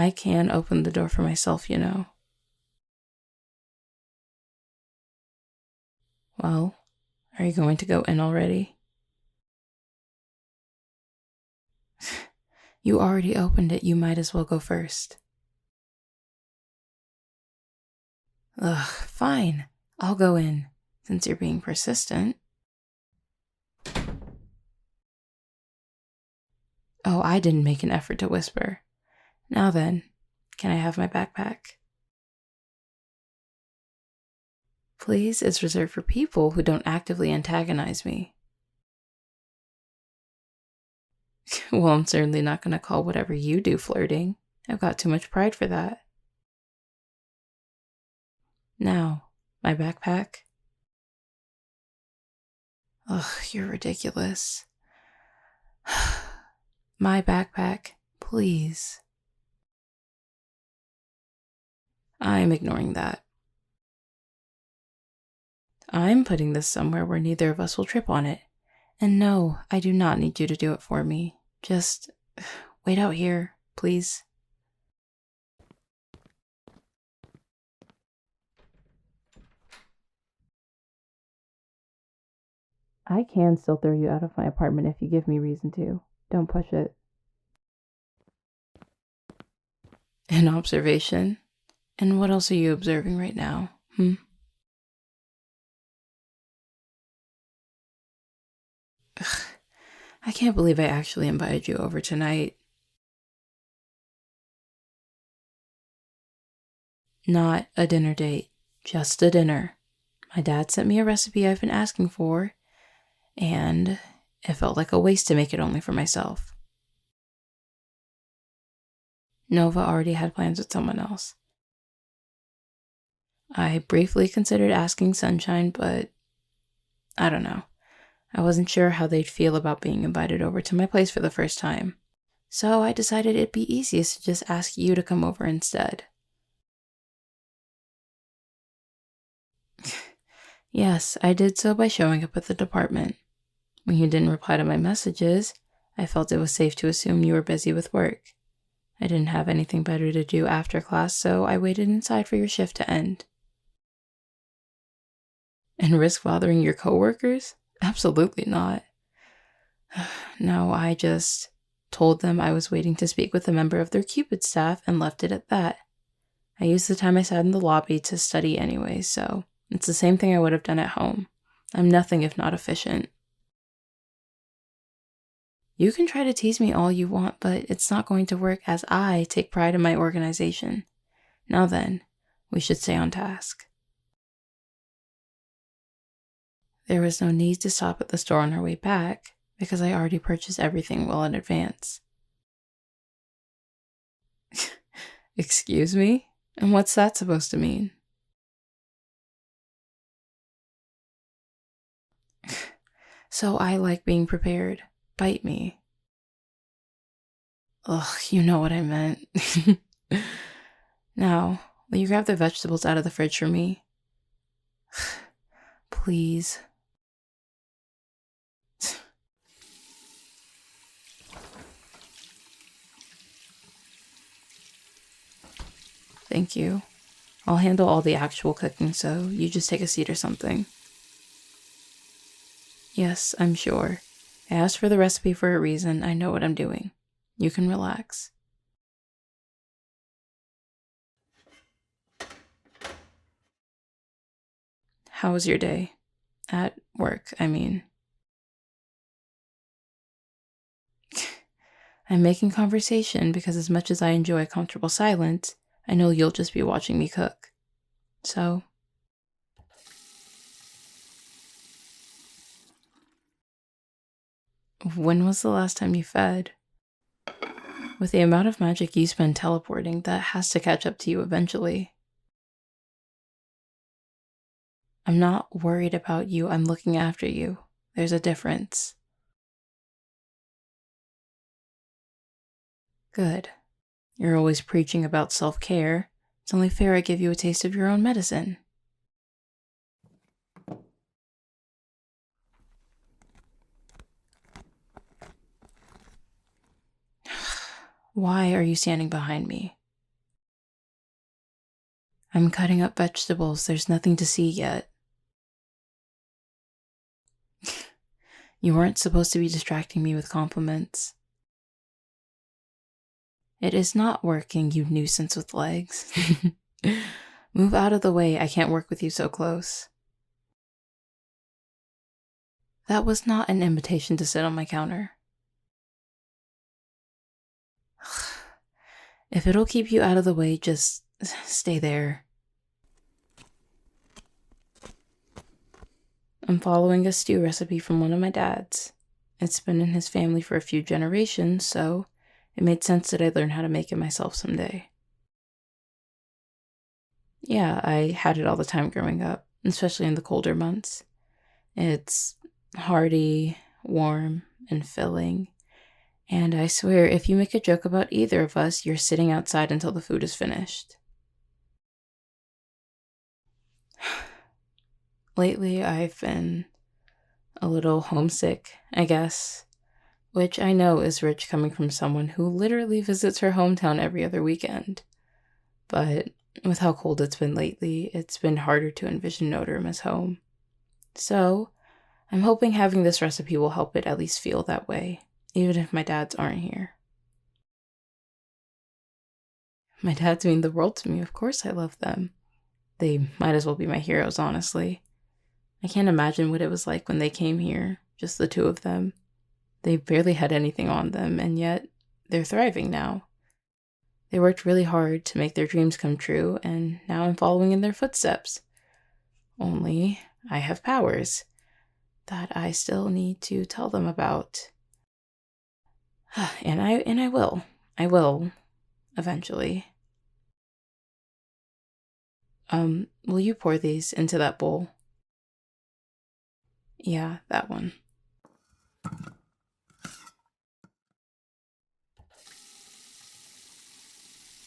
I can open the door for myself, you know. Well, are you going to go in already? You already opened it, you might as well go first. Ugh, fine. I'll go in, since you're being persistent. Oh, I didn't make an effort to whisper. Now then, can I have my backpack? Please, it's reserved for people who don't actively antagonize me. Well, I'm certainly not going to call whatever you do flirting. I've got too much pride for that. Now, my backpack? Ugh, you're ridiculous. My backpack, please. I'm ignoring that. I'm putting this somewhere where neither of us will trip on it. And no, I do not need you to do it for me. Just wait out here, please. I can still throw you out of my apartment if you give me reason to. Don't push it. An observation? And what else are you observing right now? Ugh, I can't believe I actually invited you over tonight. Not a dinner date, just a dinner. My dad sent me a recipe I've been asking for, and it felt like a waste to make it only for myself. Nova already had plans with someone else. I briefly considered asking Sunshine, but I don't know. I wasn't sure how they'd feel about being invited over to my place for the first time. So I decided it'd be easiest to just ask you to come over instead. Yes, I did so by showing up at the department. When you didn't reply to my messages, I felt it was safe to assume you were busy with work. I didn't have anything better to do after class, so I waited inside for your shift to end. And risk bothering your coworkers? Absolutely not. No, I just told them I was waiting to speak with a member of their Cupid staff and left it at that. I used the time I sat in the lobby to study anyway, so it's the same thing I would have done at home. I'm nothing if not efficient. You can try to tease me all you want, but it's not going to work as I take pride in my organization. Now then, we should stay on task. There was no need to stop at the store on our way back, because I already purchased everything well in advance. Excuse me? And what's that supposed to mean? So I like being prepared. Bite me. Ugh, you know what I meant. Now, will you grab the vegetables out of the fridge for me? Please. Thank you. I'll handle all the actual cooking, so you just take a seat or something. Yes, I'm sure. I asked for the recipe for a reason. I know what I'm doing. You can relax. How was your day? At work, I mean. I'm making conversation because as much as I enjoy comfortable silence, I know you'll just be watching me cook. So, when was the last time you fed? With the amount of magic you spend teleporting, that has to catch up to you eventually. I'm not worried about you, I'm looking after you. There's a difference. Good. You're always preaching about self-care. It's only fair I give you a taste of your own medicine. Why are you standing behind me? I'm cutting up vegetables. There's nothing to see yet. You weren't supposed to be distracting me with compliments. It is not working, you nuisance with legs. Move out of the way. I can't work with you so close. That was not an invitation to sit on my counter. If it'll keep you out of the way, just stay there. I'm following a stew recipe from one of my dad's. It's been in his family for a few generations, so it made sense that I learn how to make it myself someday. Yeah, I had it all the time growing up, especially in the colder months. It's hearty, warm, and filling. And I swear, if you make a joke about either of us, you're sitting outside until the food is finished. Lately, I've been a little homesick, I guess, which I know is rich coming from someone who literally visits her hometown every other weekend. But with how cold it's been lately, it's been harder to envision Notre as home. So, I'm hoping having this recipe will help it at least feel that way, even if my dads aren't here. My dads mean the world to me, of course I love them. They might as well be my heroes, honestly. I can't imagine what it was like when they came here, just the two of them. They barely had anything on them, and yet they're thriving now. They worked really hard to make their dreams come true, and now I'm following in their footsteps. Only I have powers that I still need to tell them about. And I will. I will, eventually. Will you pour these into that bowl? Yeah, that one.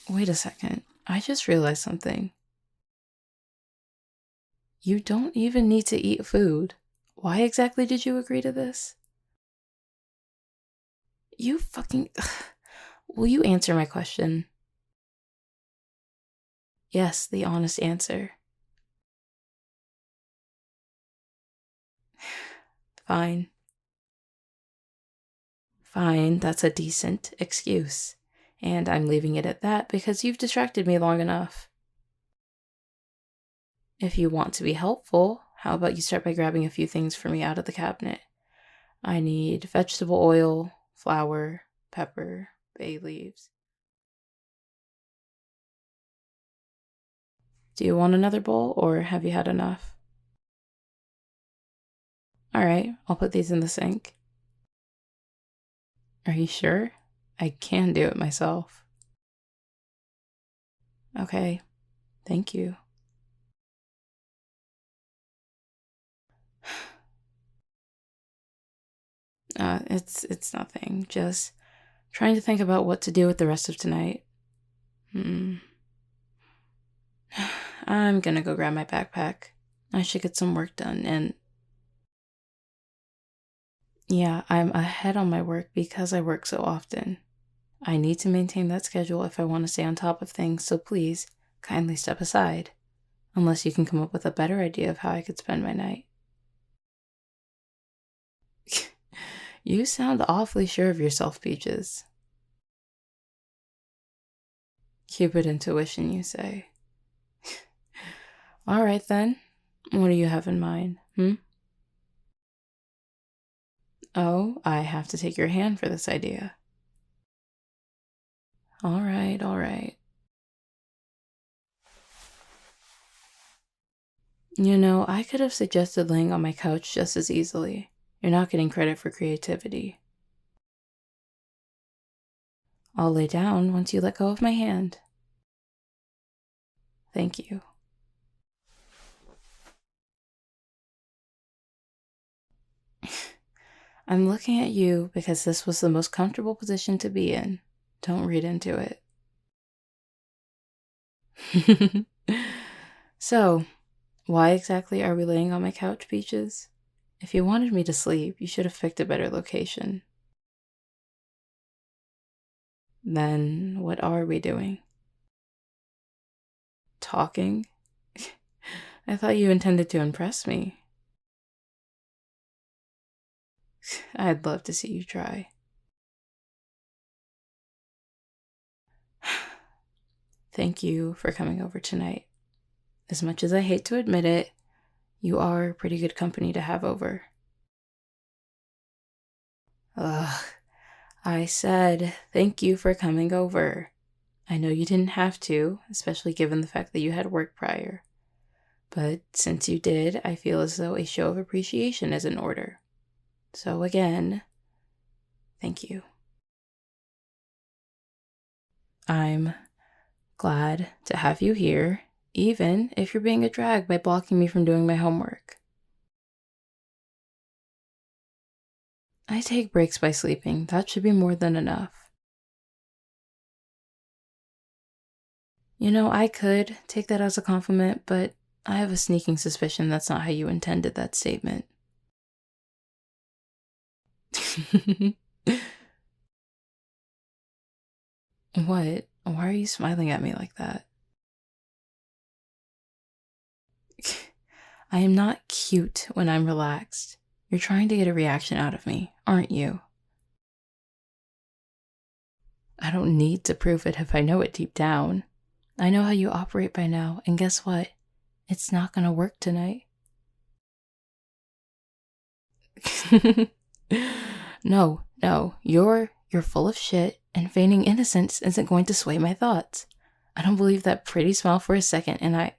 Wait a second. I just realized something. You don't even need to eat food. Why exactly did you agree to this? You fucking... Will you answer my question? Yes, the honest answer. Fine. Fine, that's a decent excuse. And I'm leaving it at that because you've distracted me long enough. If you want to be helpful, how about you start by grabbing a few things for me out of the cabinet? I need vegetable oil, flour, pepper, bay leaves. Do you want another bowl, or have you had enough? Alright, I'll put these in the sink. Are you sure? I can do it myself. Okay, thank you. It's nothing. Just trying to think about what to do with the rest of tonight. I'm gonna go grab my backpack. I should get some work done, and yeah, I'm ahead on my work because I work so often. I need to maintain that schedule if I want to stay on top of things, so please, kindly step aside. Unless you can come up with a better idea of how I could spend my night. You sound awfully sure of yourself, Peaches. Cupid intuition, you say. Alright then. What do you have in mind, Oh, I have to take your hand for this idea. Alright. You know, I could have suggested laying on my couch just as easily. You're not getting credit for creativity. I'll lay down once you let go of my hand. Thank you. I'm looking at you because this was the most comfortable position to be in. Don't read into it. So, why exactly are we laying on my couch, Peaches? If you wanted me to sleep, you should have picked a better location. Then, what are we doing? talking? I thought you intended to impress me. I'd love to see you try. Thank you for coming over tonight. As much as I hate to admit it, you are pretty good company to have over. Ugh, I said thank you for coming over. I know you didn't have to, especially given the fact that you had work prior. But since you did, I feel as though a show of appreciation is in order. So again, thank you. I'm glad to have you here, even if you're being a drag by blocking me from doing my homework. I take breaks by sleeping. That should be more than enough. You know, I could take that as a compliment, but I have a sneaking suspicion that's not how you intended that statement. What? Why are you smiling at me like that? I am not cute when I'm relaxed. You're trying to get a reaction out of me, aren't you? I don't need to prove it if I know it deep down. I know how you operate by now, and guess what? It's not gonna work tonight. No, you're full of shit, and feigning innocence isn't going to sway my thoughts. I don't believe that pretty smile for a second, and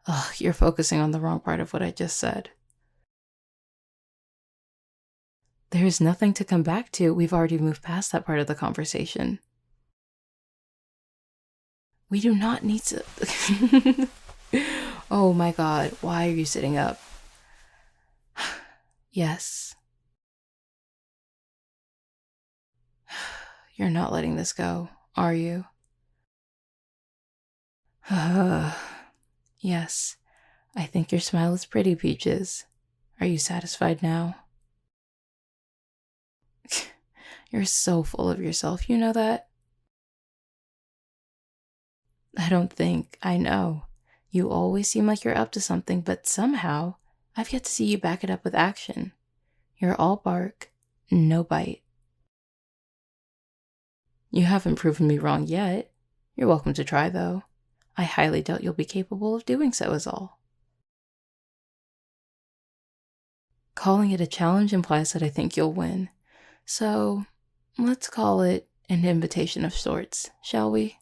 Ugh, you're focusing on the wrong part of what I just said. There is nothing to come back to. We've already moved past that part of the conversation. We do not need to. Oh my god, why are you sitting up? Yes. You're not letting this go, are you? Yes. I think your smile is pretty, Peaches. Are you satisfied now? You're so full of yourself, you know that? I don't think I know. You always seem like you're up to something, but somehow I've yet to see you back it up with action. You're all bark, no bite. You haven't proven me wrong yet. You're welcome to try, though. I highly doubt you'll be capable of doing so, is all. Calling it a challenge implies that I think you'll win. So, let's call it an invitation of sorts, shall we?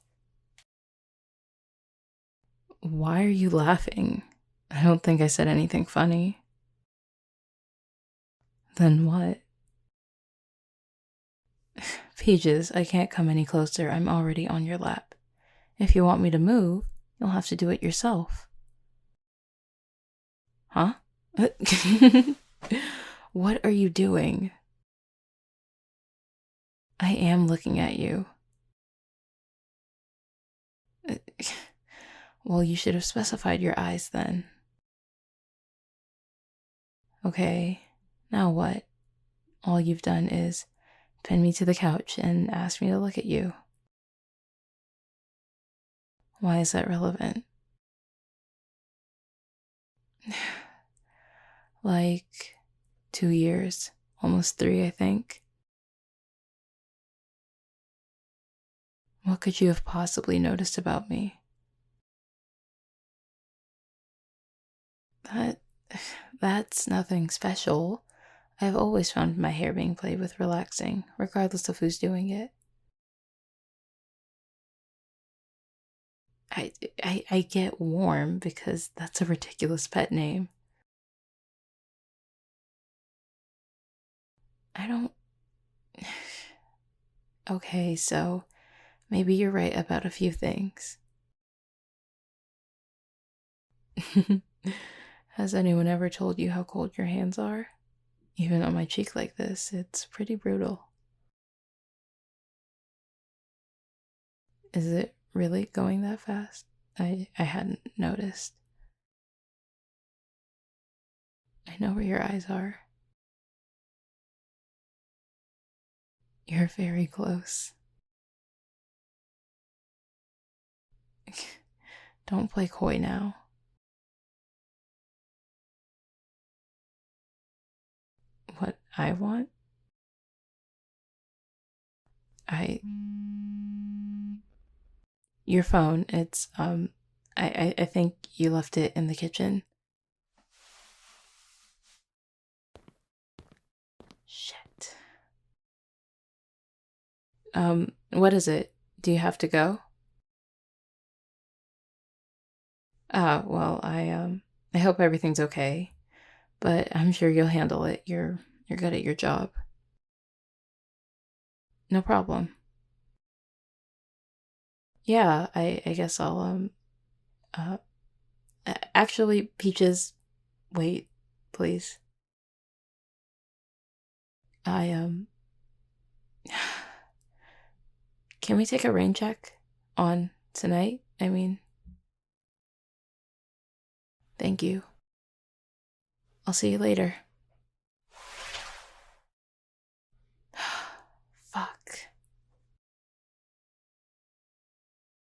Why are you laughing? I don't think I said anything funny. Then what? Peaches, I can't come any closer. I'm already on your lap. If you want me to move, you'll have to do it yourself. Huh? What are you doing? I am looking at you. Well, you should have specified your eyes then. Okay, now what? All you've done is pin me to the couch and ask me to look at you. Why is that relevant? Like 2 years, almost 3, I think. What could you have possibly noticed about me? That's nothing special. I've always found my hair being played with relaxing, regardless of who's doing it. I get warm because that's a ridiculous pet name. I don't. Okay, so maybe you're right about a few things. Has anyone ever told you how cold your hands are? Even on my cheek like this, it's pretty brutal. Is it really going that fast? I hadn't noticed. I know where your eyes are. You're very close. Don't play coy now. What I want? I. Your phone. I think you left it in the kitchen. Shit. What is it? Do you have to go? Well, I hope everything's okay, but I'm sure you'll handle it. You're good at your job. No problem. Yeah, I guess I'll, uh, actually, Peaches, wait, please. I, can we take a rain check on tonight? I mean, thank you. I'll see you later.